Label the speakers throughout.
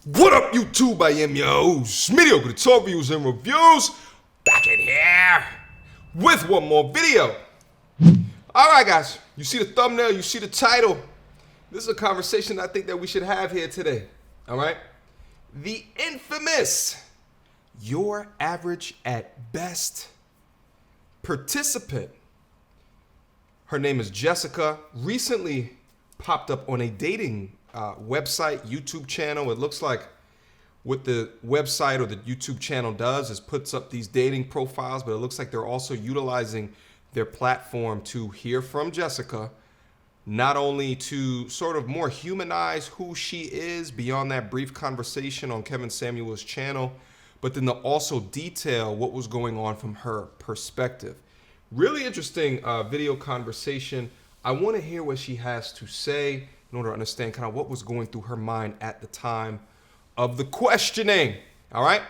Speaker 1: What up, YouTube? I am your host, Mediocre Talk Reviews and Reviews, back in here with one more video. Alright guys, you see the thumbnail, you see the title. This is a conversation I think that we should have here today. Alright? The infamous, your average at best participant. Her name is Jessica, recently popped up on a dating website, YouTube channel. It looks like what the website or the YouTube channel does is puts up these dating profiles, but it looks like they're also utilizing their platform to hear from Jessica, not only to sort of more humanize who she is beyond that brief conversation on Kevin Samuel's channel, but then to also detail what was going on from her perspective. Really interesting video conversation. I want to hear what she has to say in order to understand kind of what was going through her mind at the time of the questioning. All right,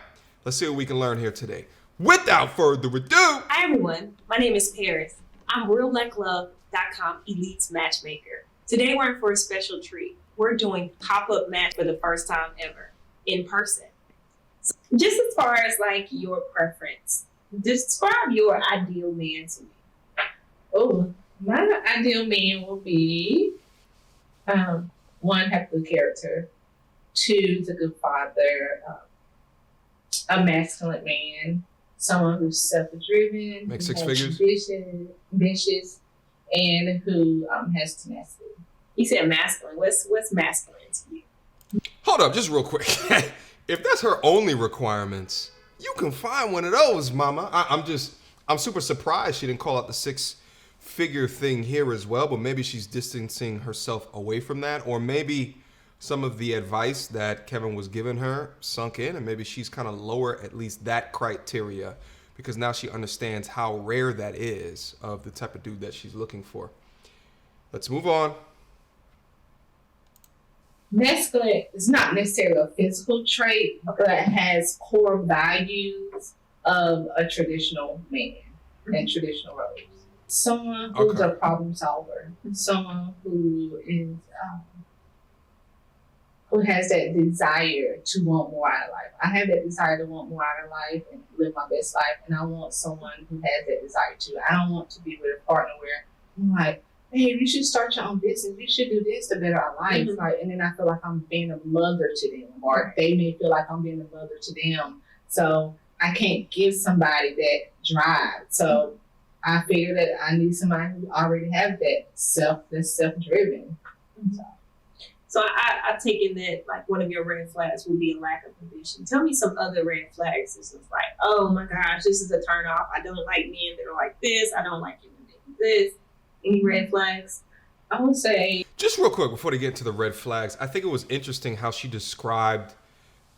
Speaker 1: let's see what we can learn here today. Without further ado.
Speaker 2: Hi everyone, my name is Paris. I'm RealBlackLove.com Elite's matchmaker. Today we're in for a special treat. We're doing pop-up match for the first time ever, in person. So just as far as like your preference, describe your ideal man to me.
Speaker 3: Oh, my ideal man will be one, have a good character. Two, is a good father. A masculine man. Someone who's self-driven.
Speaker 1: Make
Speaker 3: who
Speaker 1: 6
Speaker 3: has
Speaker 1: figures.
Speaker 3: ambitious, and who has tenacity.
Speaker 2: You said masculine. What's masculine to you?
Speaker 1: Hold up, just real quick. If that's her only requirements, you can find one of those, mama. I'm super surprised she didn't call out the 6-figure thing here as well, but maybe she's distancing herself away from that, or maybe some of the advice that Kevin was giving her sunk in, and maybe she's kind of lower at least that criteria because now she understands how rare that is of the type of dude that she's looking for. Let's move on.
Speaker 3: Masculine is not necessarily a physical trait, but it has core values of a traditional man and traditional roles. Someone who's a problem solver, someone who is who has that desire to want more out of life. I have that desire to want more out of life and live my best life, and I want someone who has that desire too. I don't want to be with a partner where I'm like, hey, you should start your own business. You should do this to better our life.
Speaker 2: Mm-hmm.
Speaker 3: Like, and then I feel like I'm being a mother to them, or they may feel like I'm being a mother to them. So I can't give somebody that drive. So I figure that I need somebody who already have that's self-driven.
Speaker 2: So I've taken that like one of your red flags would be a lack of ambition. Tell me some other red flags. This is like, oh my gosh, this is a turn off. I don't like men that are like this. I don't like women that do this. Any red flags?
Speaker 3: I would say,
Speaker 1: Just real quick before they get into the red flags, I think it was interesting how she described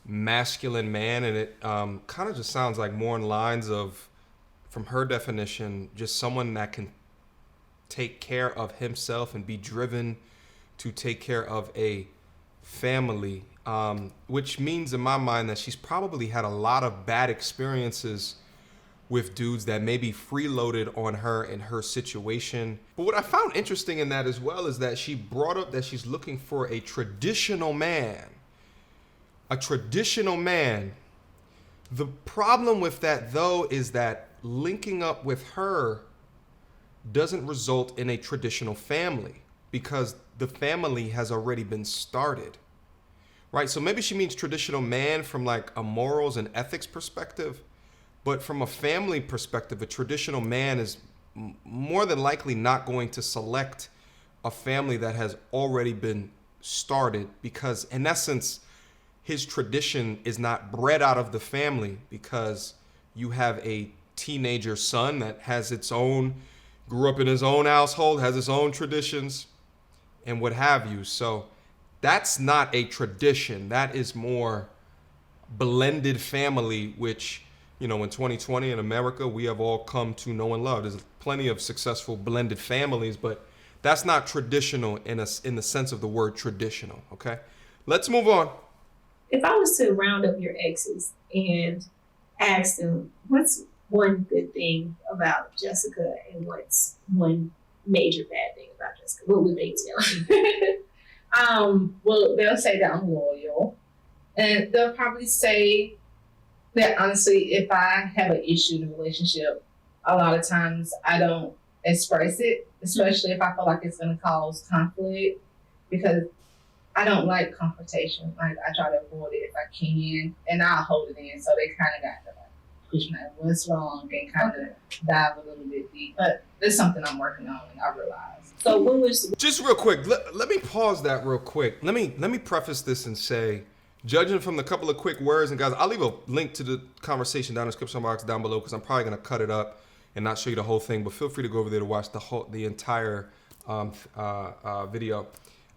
Speaker 1: masculine man, and it kind of just sounds like more in lines of, from her definition, just someone that can take care of himself and be driven to take care of a family, which means in my mind that she's probably had a lot of bad experiences with dudes that maybe freeloaded on her in her situation. But what I found interesting in that as well is that she brought up that she's looking for a traditional man. A traditional man. The problem with that though is that linking up with her doesn't result in a traditional family because the family has already been started, right? So maybe she means traditional man from like a morals and ethics perspective, but from a family perspective, a traditional man is more than likely not going to select a family that has already been started because in essence, his tradition is not bred out of the family because you have a teenager son that has its own, grew up in his own household, has his own traditions and what have you. So that's not a tradition. That is more blended family, which, you know, in 2020 in America, we have all come to know and love. There's plenty of successful blended families, but that's not traditional in the sense of the word traditional, okay? Let's move on.
Speaker 2: If I was to round up your exes and ask them, what's one good thing about Jessica and what's one major bad thing about Jessica, what would they tell you?
Speaker 3: well, they'll say that I'm loyal. And they'll probably say that honestly, if I have an issue in a relationship, a lot of times I don't express it, especially if I feel like it's going to cause conflict, because I don't like confrontation. Like, I try to avoid it if I can, and I'll hold it in. So they kind of got to like push me, what's wrong, and kind of dive a little bit deep. But it's something I'm working on, and I realize.
Speaker 2: So when was
Speaker 1: Just real quick, let me pause that real quick. Let me preface this and say, judging from the couple of quick words, and guys, I'll leave a link to the conversation down in the description box down below, because I'm probably gonna cut it up and not show you the whole thing. But feel free to go over there to watch the entire video.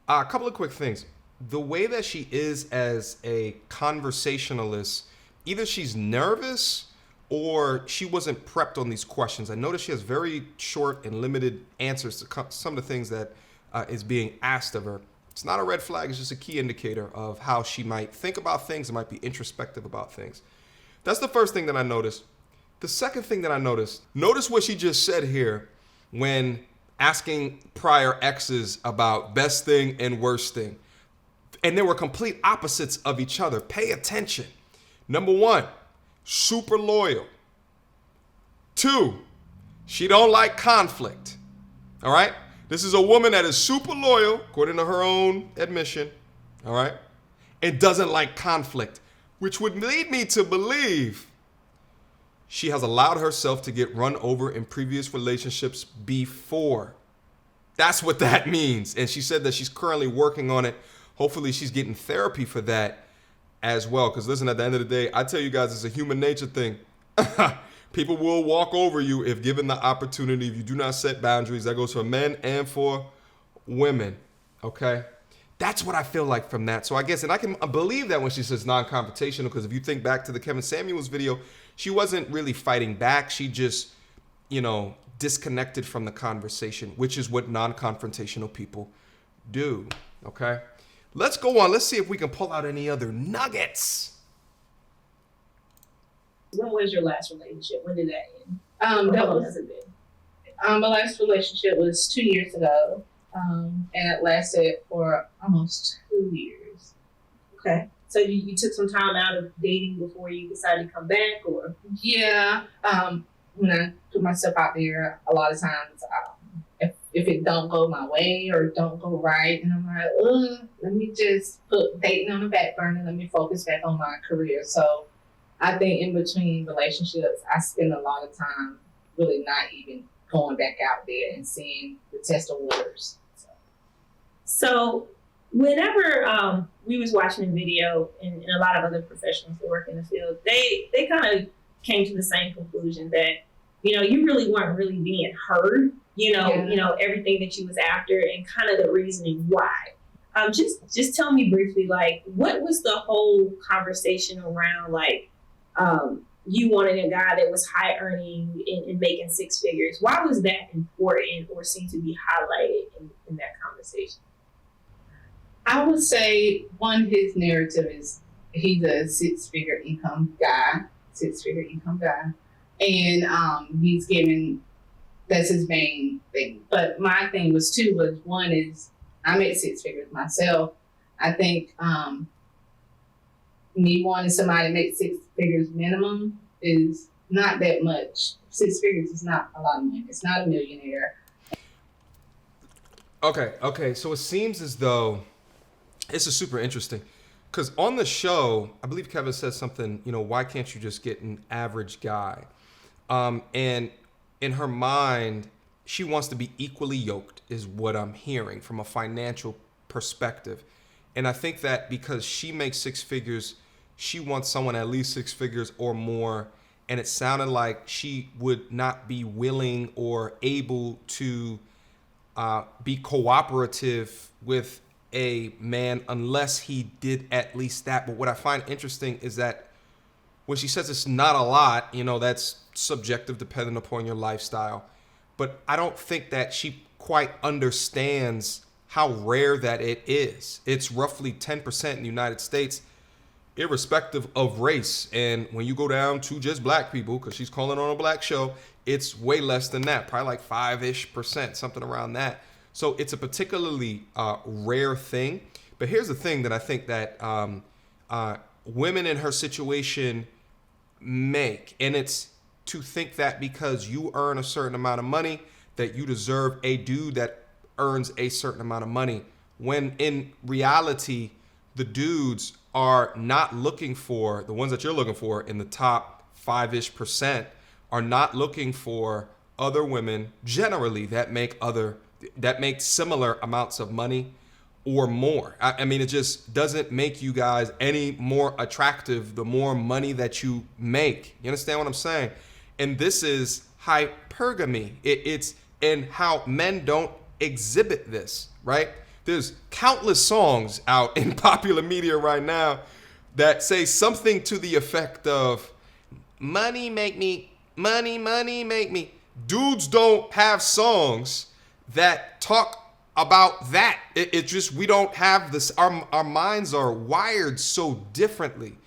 Speaker 1: A couple of quick things. The way that she is as a conversationalist, either she's nervous or she wasn't prepped on these questions. I noticed she has very short and limited answers to some of the things that is being asked of her. It's not a red flag. It's just a key indicator of how she might think about things and might be introspective about things. That's the first thing that I noticed. The second thing that I noticed, notice what she just said here when asking prior exes about best thing and worst thing. And they were complete opposites of each other. Pay attention. Number one, super loyal. Two, she don't like conflict. All right? This is a woman that is super loyal, according to her own admission, all right, and doesn't like conflict, which would lead me to believe she has allowed herself to get run over in previous relationships before. That's what that means. And she said that she's currently working on it. Hopefully she's getting therapy for that as well. Because listen, at the end of the day, I tell you guys, it's a human nature thing. People will walk over you if given the opportunity. If you do not set boundaries, that goes for men and for women. Okay? That's what I feel like from that. So I guess, and I can believe that when she says non-confrontational, because if you think back to the Kevin Samuels video, she wasn't really fighting back. She just, disconnected from the conversation, which is what non-confrontational people do. Okay? Let's go on. Let's see if we can pull out any other nuggets.
Speaker 2: When was your last relationship? When did that end?
Speaker 3: That
Speaker 2: How long
Speaker 3: was
Speaker 2: has it been?
Speaker 3: my last relationship was 2 years ago, and it lasted for almost 2 years.
Speaker 2: Okay. So you took some time out of dating before you decided to come back, or?
Speaker 3: Yeah. When I put myself out there, a lot of times, if it don't go my way or don't go right, and I'm like, let me just put dating on the back burner. Let me focus back on my career. So I think in between relationships, I spend a lot of time really not even going back out there and seeing the test of waters.
Speaker 2: So whenever we was watching the video, and a lot of other professionals that work in the field, they kind of came to the same conclusion that, you really weren't really being heard, everything that you was after and kind of the reasoning why. Just tell me briefly, like, what was the whole conversation around, like, you wanted a guy that was high earning and making six figures? Why was that important or seemed to be highlighted in that conversation?
Speaker 3: I would say, one, his narrative is he's a six-figure income guy. And he's giving, that's his main thing. But my thing was one is I make six figures myself. I think me wanting somebody to make six figures minimum is not that much. 6 figures is not a lot of money. It's not a millionaire.
Speaker 1: Okay. So it seems as though this is super interesting. Because on the show, I believe Kevin says something, why can't you just get an average guy? And in her mind, she wants to be equally yoked, is what I'm hearing from a financial perspective. And I think that because she makes six figures, she wants someone at least six figures or more. And it sounded like she would not be willing or able to be cooperative with a man unless he did at least that. But what I find interesting is that when she says it's not a lot, that's subjective depending upon your lifestyle. But I don't think that she quite understands how rare that it is. It's roughly 10% in the United States, irrespective of race. And when you go down to just black people, because she's calling on a black show, it's way less than that, probably like 5-ish%, something around that. So it's a particularly rare thing. But here's the thing that I think that women in her situation make. And it's to think that because you earn a certain amount of money that you deserve a dude that earns a certain amount of money, when in reality the dudes are not looking for, the ones that you're looking for in the top 5-ish% are not looking for other women generally that make similar amounts of money or more. I mean, it just doesn't make you guys any more attractive the more money that you make. You understand what I'm saying? And this is hypergamy. It's in how men don't exhibit this, right? There's countless songs out in popular media right now that say something to the effect of, money make me, money make me. Dudes don't have songs that talk about that. It just, we don't have this. Our minds are wired so differently.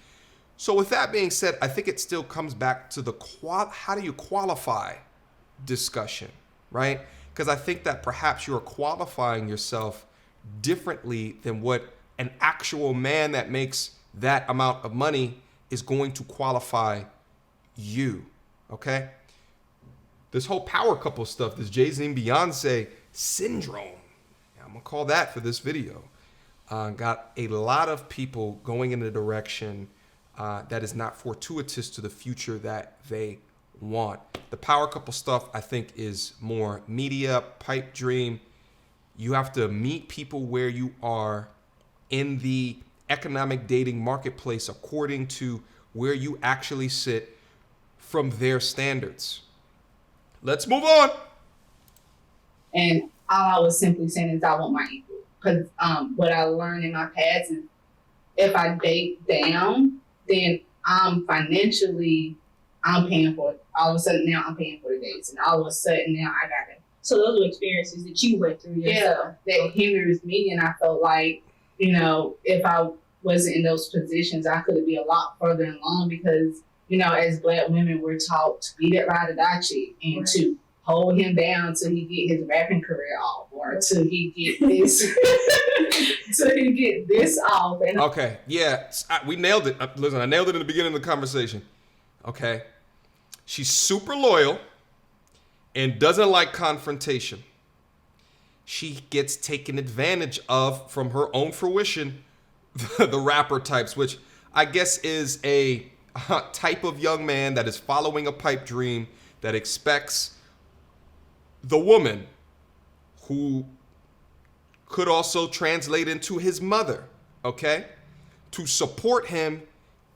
Speaker 1: So with that being said, I think it still comes back to the how do you qualify discussion, right? Because I think that perhaps you're qualifying yourself differently than what an actual man that makes that amount of money is going to qualify you, okay? This whole power couple stuff, this Jay-Z and Beyonce syndrome, I'm gonna call that for this video, got a lot of people going in a direction that is not fortuitous to the future that they want. The power couple stuff, I think, is more media, pipe dream. You have to meet people where you are in the economic dating marketplace according to where you actually sit from their standards. Let's move on.
Speaker 4: And all I was simply saying is I want my equal. Because what I learned in my past is if I date down, then I'm paying for it. All of a sudden now I'm paying for the dates. And all of a sudden now I got it.
Speaker 2: So those were experiences that you went through yourself.
Speaker 4: Yeah, that hinders me. And I felt like, if I wasn't in those positions, I could be a lot further along because, as Black women, we're taught to be that ride or die chick and to hold him down till he get his rapping career off or till he get this, till he get this off. And
Speaker 1: okay, yeah, we nailed it. Listen, I nailed it in the beginning of the conversation. Okay, she's super loyal and doesn't like confrontation. She gets taken advantage of from her own fruition, the rapper types, which I guess is a type of young man that is following a pipe dream that expects the woman, who could also translate into his mother, okay, to support him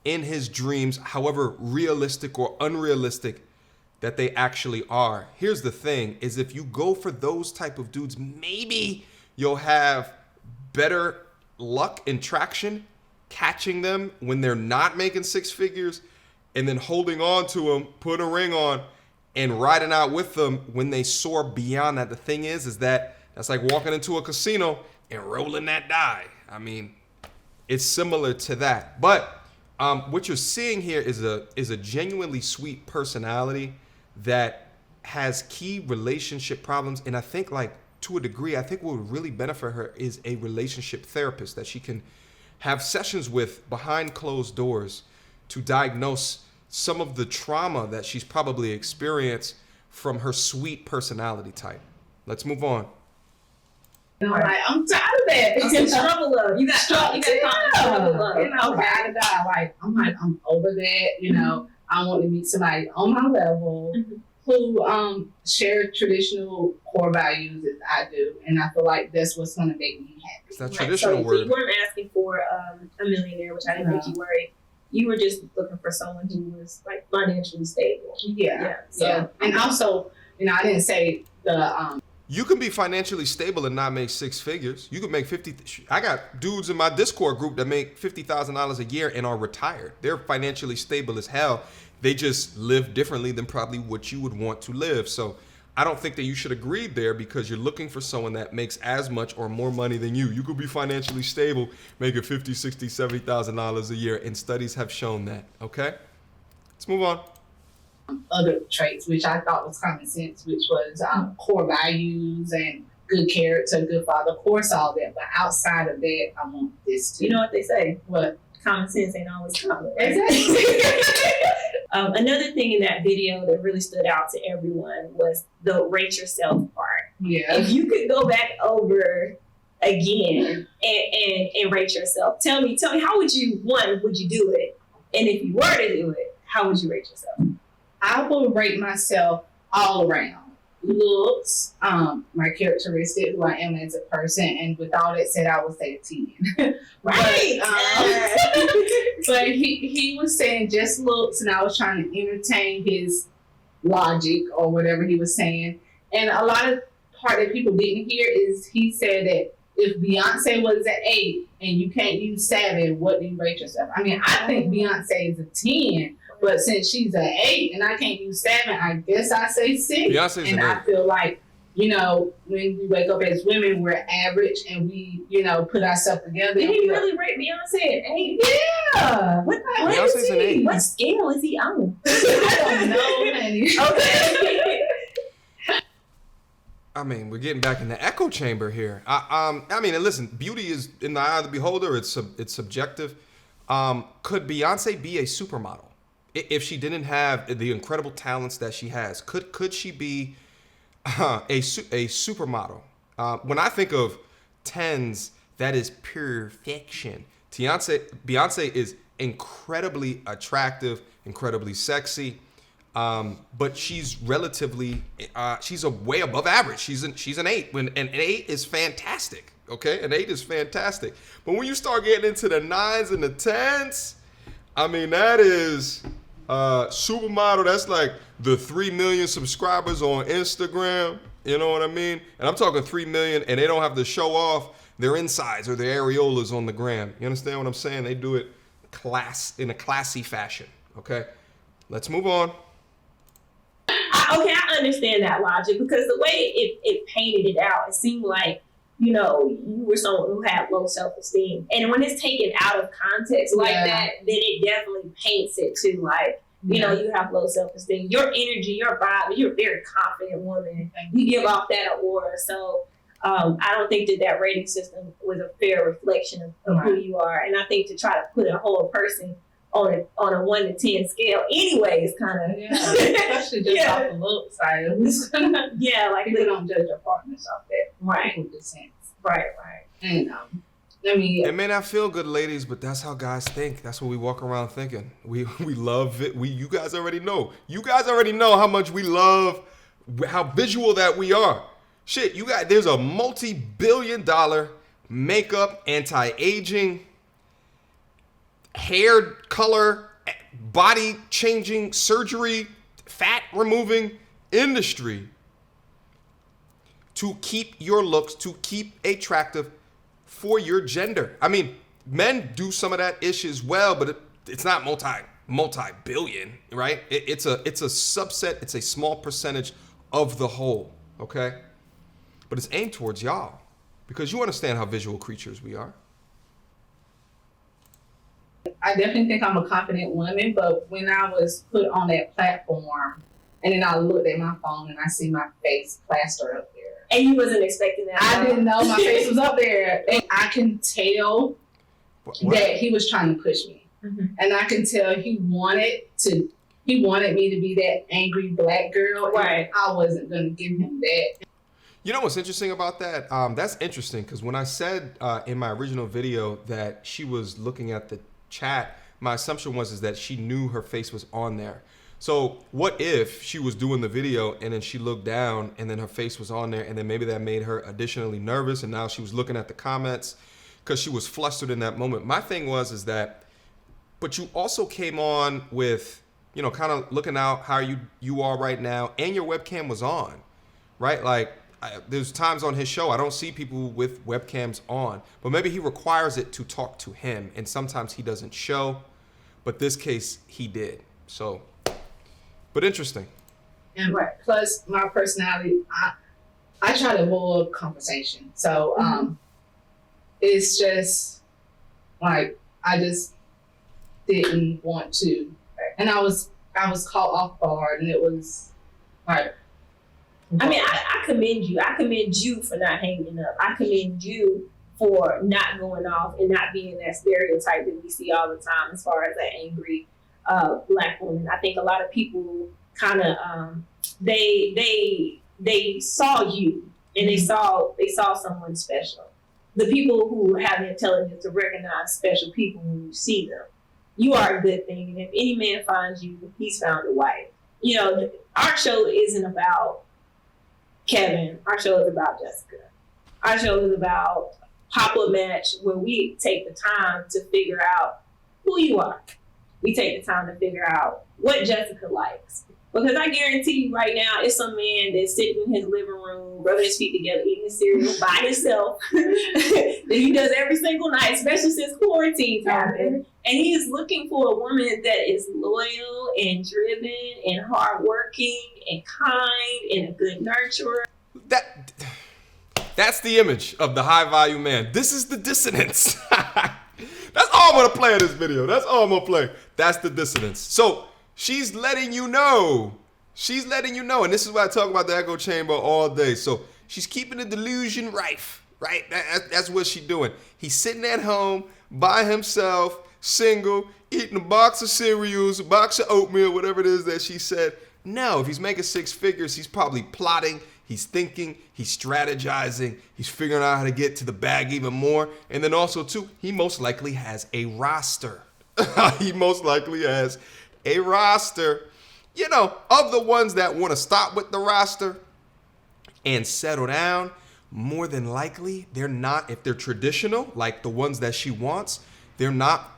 Speaker 1: in his dreams, however realistic or unrealistic that they actually are. Here's the thing, is if you go for those type of dudes, maybe you'll have better luck and traction catching them when they're not making six figures and then holding on to them, putting a ring on and riding out with them when they soar beyond that. The thing is that's like walking into a casino and rolling that die. I mean, it's similar to that. But what you're seeing here is a genuinely sweet personality that has key relationship problems. And I think, like, to a degree, I think what would really benefit her is a relationship therapist that she can have sessions with behind closed doors to diagnose some of the trauma that she's probably experienced from her sweet personality type. Let's move on.
Speaker 4: I'm tired of that.
Speaker 2: It's struggle love. You got struggle love.
Speaker 4: Ride or die. I'm over that. I want to meet somebody on my level who share traditional core values as I do, and I feel like that's what's going to make me happy.
Speaker 1: It's that traditional
Speaker 2: so
Speaker 1: word.
Speaker 2: You weren't asking for a millionaire, which I didn't think you were. You were just looking for someone who was like financially stable.
Speaker 4: Yeah. And also, I didn't say the.
Speaker 1: You can be financially stable and not make six figures. You can make 50. I got dudes in my Discord group that make $50,000 a year and are retired. They're financially stable as hell. They just live differently than probably what you would want to live. So I don't think that you should agree there because you're looking for someone that makes as much or more money than you. You could be financially stable, making $50,000, $60,000, $70,000 a year, and studies have shown that. Okay, let's move on.
Speaker 4: Other traits, which I thought was common sense, which was core values and good character, good father, of course, all that. But outside of that, I want this too.
Speaker 2: You know what they say?
Speaker 4: What?
Speaker 2: common sense ain't always common. Right?
Speaker 3: Exactly.
Speaker 2: Another thing in that video that really stood out to everyone was the rate yourself part.
Speaker 3: Yeah.
Speaker 2: If you could go back over again and rate yourself, tell me how would you do it? And if you were to do it, how would you rate yourself?
Speaker 3: I will rate myself all around. Looks, my characteristics, who I am as a person, and with all that said, I would say a 10.
Speaker 2: Right.
Speaker 3: But he was saying just looks, and I was trying to entertain his logic or whatever he was saying. And a lot of part that people didn't hear is he said that if Beyonce was an 8 and you can't use 7, what do you rate yourself? I mean, I think Beyonce is a 10. But since she's an 8 and I can't use 7, I guess I say 6.
Speaker 1: Beyonce's
Speaker 3: and
Speaker 1: an 8.
Speaker 3: I feel like, you know, when we wake up as women, we're average and we, you know, put ourselves together.
Speaker 2: Did he really rate Beyonce at 8?
Speaker 3: Yeah.
Speaker 2: What
Speaker 1: Beyonce's
Speaker 2: is
Speaker 1: an 8.
Speaker 2: What scale is he on?
Speaker 3: I don't know, honey.
Speaker 2: Okay.
Speaker 1: I mean, we're getting back in the echo chamber here. I mean, and listen, beauty is in the eye of the beholder. It's subjective. Could Beyonce be a supermodel if she didn't have the incredible talents that she has? Could she be a supermodel? When I think of 10s, that is perfection. Beyonce is incredibly attractive, incredibly sexy. But she's relatively, she's a way above average. She's an 8. When an 8 is fantastic, okay? An 8 is fantastic. But when you start getting into the 9s and the 10s, I mean, that is supermodel. That's like the 3 million subscribers on Instagram. You know what I mean? And I'm talking 3 million, and they don't have to show off their insides or their areolas on the gram. You understand what I'm saying? They do it in a classy fashion, okay? Let's move on.
Speaker 2: I understand that logic because the way it painted it out, it seemed like, you know, you were someone who had low self-esteem. And when it's taken out of context like that, then it definitely paints it to like, you know, you have low self-esteem. Your energy, your vibe, you're a very confident woman. You give off that aura. So I don't think that rating system was a fair reflection of who you are. And I think to try to put a whole person on a 1 to 10 scale anyway is kind of
Speaker 3: especially just off the look side.
Speaker 2: like
Speaker 3: people don't judge their partners off that.
Speaker 2: Right. Right.
Speaker 3: And I mean,
Speaker 1: it may not feel good, ladies, but that's how guys think. That's what we walk around thinking. We love it. You guys already know. You guys already know how much we love how visual that we are. Shit, there's a multi-billion-dollar makeup, anti-aging, hair color, body changing, surgery, fat removing industry to keep your looks, to keep attractive for your gender. I mean, men do some of that ish as well, but it's not multi-billion, right? It's a subset, it's a small percentage of the whole, okay? But it's aimed towards y'all because you understand how visual creatures we are.
Speaker 3: I definitely think I'm a confident woman, but when I was put on that platform and then I looked at my phone and I see my face plastered up there.
Speaker 2: And you wasn't expecting that.
Speaker 3: I didn't know my face was up there. And I can tell that he was trying to push me. Mm-hmm. And I can tell he wanted me to be that angry black girl.
Speaker 2: Right.
Speaker 3: And I wasn't going to give him that.
Speaker 1: You know what's interesting about that? That's interesting because when I said in my original video that she was looking at the chat, my assumption was that she knew her face was on there. So what if she was doing the video and then she looked down and then her face was on there and then maybe that made her additionally nervous and now she was looking at the comments because she was flustered in that moment. My thing was that, but you also came on with, you know, kind of looking out how you are right now and your webcam was on, right? Like there's times on his show I don't see people with webcams on, but maybe he requires it to talk to him and sometimes he doesn't show, but this case he did. So, but interesting.
Speaker 3: And plus my personality, I try to avoid conversation. So it's just like I just didn't want to, and I was caught off guard, and it was like.
Speaker 2: I mean, I commend you. I commend you for not hanging up. I commend you for not going off and not being that stereotype that we see all the time as far as that angry Black woman. I think a lot of people kind of they saw you and they saw someone special. The people who have the intelligence to recognize special people when you see them, you are a good thing. And if any man finds you, he's found a wife. You know, our show isn't about Kevin. Our show is about Jessica. Our show is about pop-up match where we take the time to figure out who you are. We take the time to figure out what Jessica likes. Because I guarantee you right now, it's some man that's sitting in his living room, rubbing his feet together, eating his cereal by himself that he does every single night, especially since quarantine's happened. And he is looking for a woman that is loyal and driven and hardworking and kind and a good nurturer.
Speaker 1: That's the image of the high value man. This is the dissonance. That's all I'm gonna play in this video. That's all I'm gonna play. That's the dissonance. So she's letting you know. She's letting you know. And this is why I talk about the echo chamber all day. So she's keeping the delusion rife, right? That's what she's doing. He's sitting at home by himself, single, eating a box of cereals, a box of oatmeal, whatever it is that she said. No, if he's making six figures, he's probably plotting, he's thinking, he's strategizing, he's figuring out how to get to the bag even more. And then also, too, he most likely has a roster. He most likely has a roster, you know, of the ones that want to stop with the roster and settle down. More than likely, they're not, if they're traditional, like the ones that she wants, they're not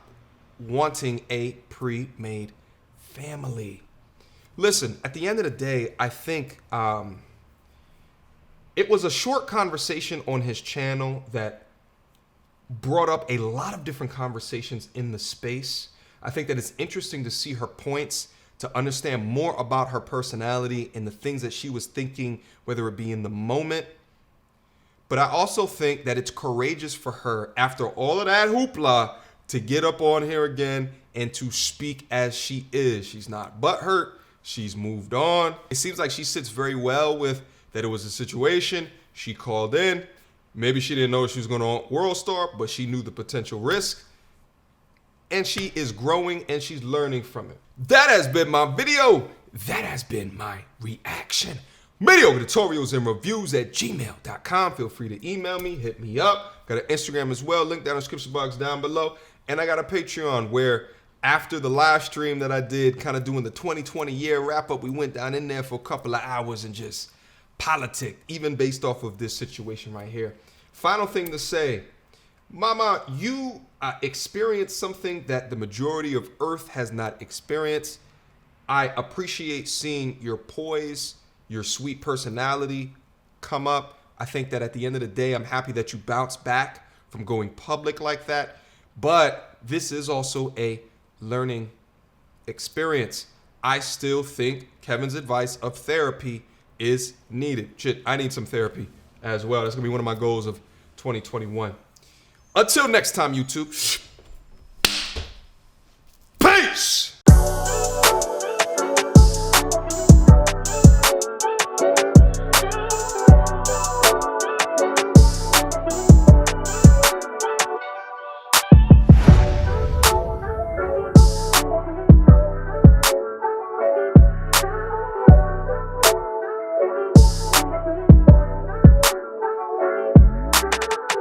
Speaker 1: wanting a pre-made family. Listen, at the end of the day, I think it was a short conversation on his channel that brought up a lot of different conversations in the space. I think that it's interesting to see her points, to understand more about her personality and the things that she was thinking, whether it be in the moment. But I also think that it's courageous for her, after all of that hoopla, to get up on here again and to speak as she is. She's not butthurt. She's moved on. It seems like she sits very well with that it was a situation. She called in. Maybe she didn't know she was going to World Star, but she knew the potential risk. And she is growing and she's learning from it. That has been my video. That has been my reaction. Mediocre tutorials and reviews at gmail.com. Feel free to email me, hit me up. Got an Instagram as well, link down in the description box down below. And I got a Patreon where after the live stream that I did, kind of doing the 2020 year wrap up, we went down in there for a couple of hours and just politic, even based off of this situation right here. Final thing to say, Mama, you experienced something that the majority of Earth has not experienced. I appreciate seeing your poise, your sweet personality come up. I think that at the end of the day, I'm happy that you bounced back from going public like that. But this is also a learning experience. I still think Kevin's advice of therapy is needed. Shit, I need some therapy as well. That's gonna be one of my goals of 2021. Until next time, YouTube.